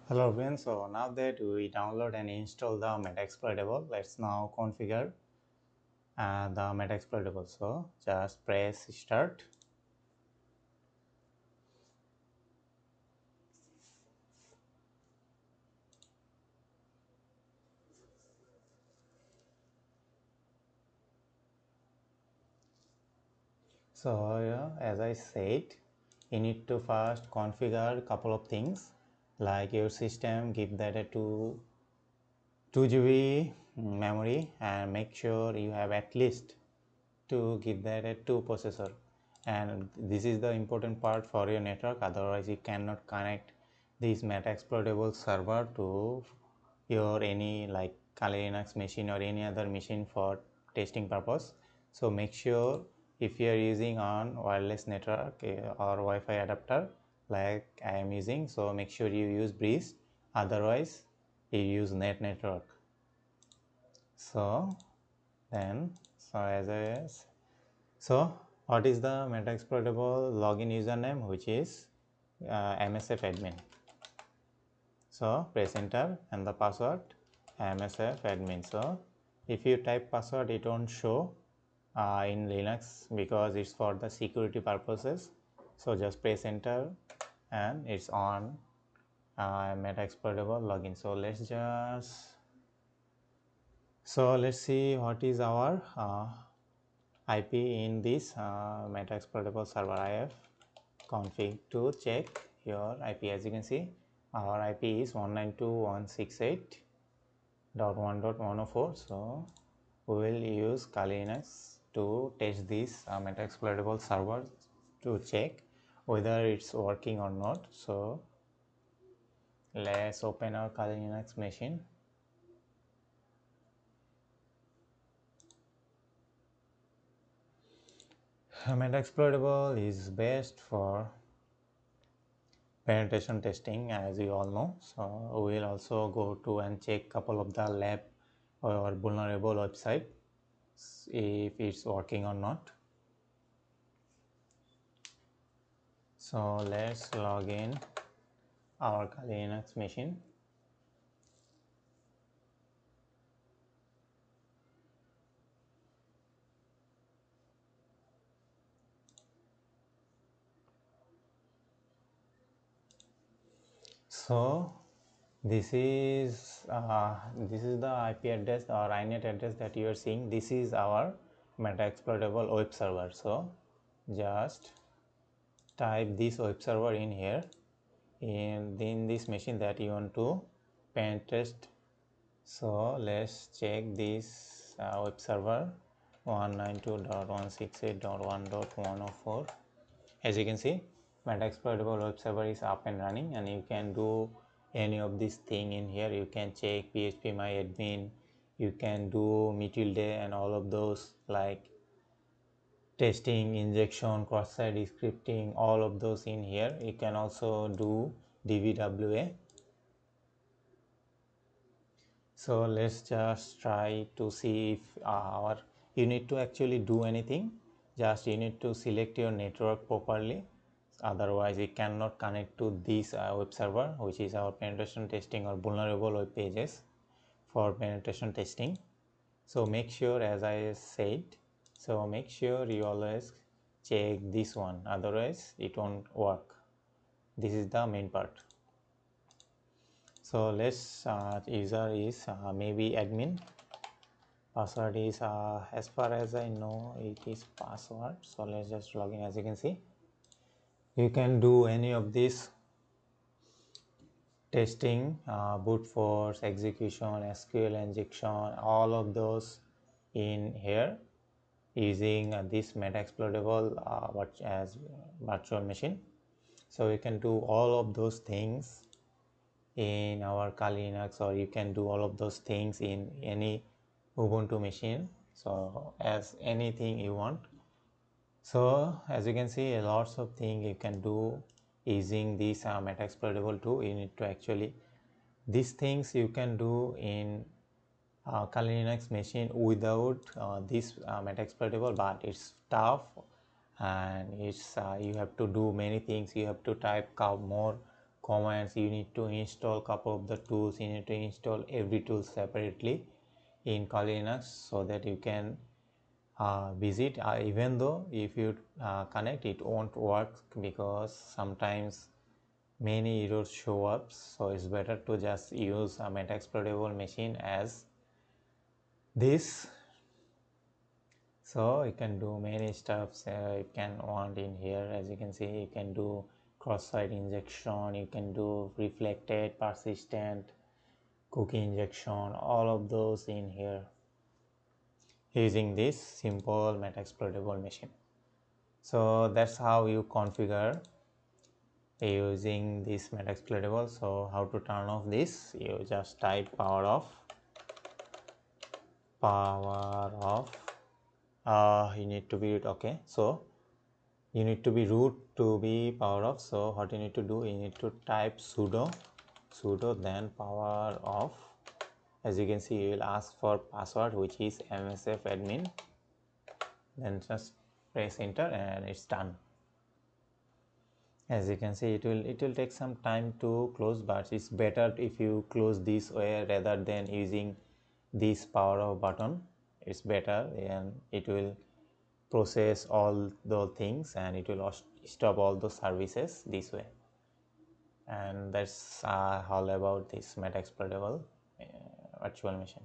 Hello everyone, so now that we download and install the Metasploitable, let's now configure the Metasploitable. So just press start. So as I said, you need to first configure a couple of things like your system, give that a 2 GB memory and make sure you have at least to give that a 2 processor, and this is the important part for your network, otherwise you cannot connect this Metasploitable server to your any like Kali Linux machine or any other machine for testing purpose. So make sure if you are using on wireless network or Wi-Fi adapter like I am using, so make sure you use Breeze, otherwise you use network. So then so what is the Metasploitable login username, which is MSF admin. So press enter and the password MSF admin. So if you type password, it won't show in Linux because it's for the security purposes. So just press enter and it's on Metasploitable login. So let's see what is our IP in this Metasploitable server. I have config to check your IP. As you can see, our IP is 192.168.1.104. So we will use Kali Linux to test this Metasploitable server to check whether it's working or not. So let's open our Kali Linux machine. Metasploitable is best for penetration testing, as you all know. So we will also go to and check couple of the lab or vulnerable website if it's working or not. So let's log in our Kali Linux machine. So this is the IP address or INET address that you are seeing. This is our Metasploitable web server. So just type this web server in here in this machine that you want to pen test. So let's check this web server 192.168.1.104. As you can see, Metasploitable web server is up and running, and you can do any of these thing in here. You can check PHP my admin, you can do tilde and all of those like testing, injection, cross-site scripting, all of those in here. You can also do DVWA. So let's just try to see if you need to actually do anything. Just you need to select your network properly, otherwise you cannot connect to this web server, which is our penetration testing or vulnerable web pages for penetration testing. So make sure, as I said, so make sure you always check this one, otherwise it won't work. This is the main part. So let's user is maybe admin, password is as far as I know it is password. So let's just log in. As you can see, you can do any of this testing, brute force, execution, SQL injection, all of those in here using this Metasploitable as virtual machine. So you can do all of those things in our Kali Linux, or you can do all of those things in any Ubuntu machine, so as anything you want. So as you can see, lots of things you can do using this Metasploitable too. You need to actually, these things you can do in Kali Linux machine without this Metasploitable, but it's tough and it's you have to do many things. You have to type more commands. You need to install couple of the tools. You need to install every tool separately in Kali Linux so that you can visit. Even though if you connect, it won't work because sometimes many errors show up, so it's better to just use a Metasploitable machine as this. So you can do many stuffs you can want in here. As you can see, you can do cross-site injection, you can do reflected, persistent, cookie injection, all of those in here using this simple Metasploitable machine. So that's how you configure using this Metasploitable. So how to turn off this? You just type power off. You need to be root. Okay, so you need to be root to be power off. So what you need to do, you need to type sudo then power off. As you can see, you will ask for password, which is msf admin, then just press enter and it's done. As you can see, it will take some time to close, but it's better if you close this way rather than using this power off button. It's better and it will process all the things and it will stop all the services this way. And that's all about this Metasploitable virtual machine.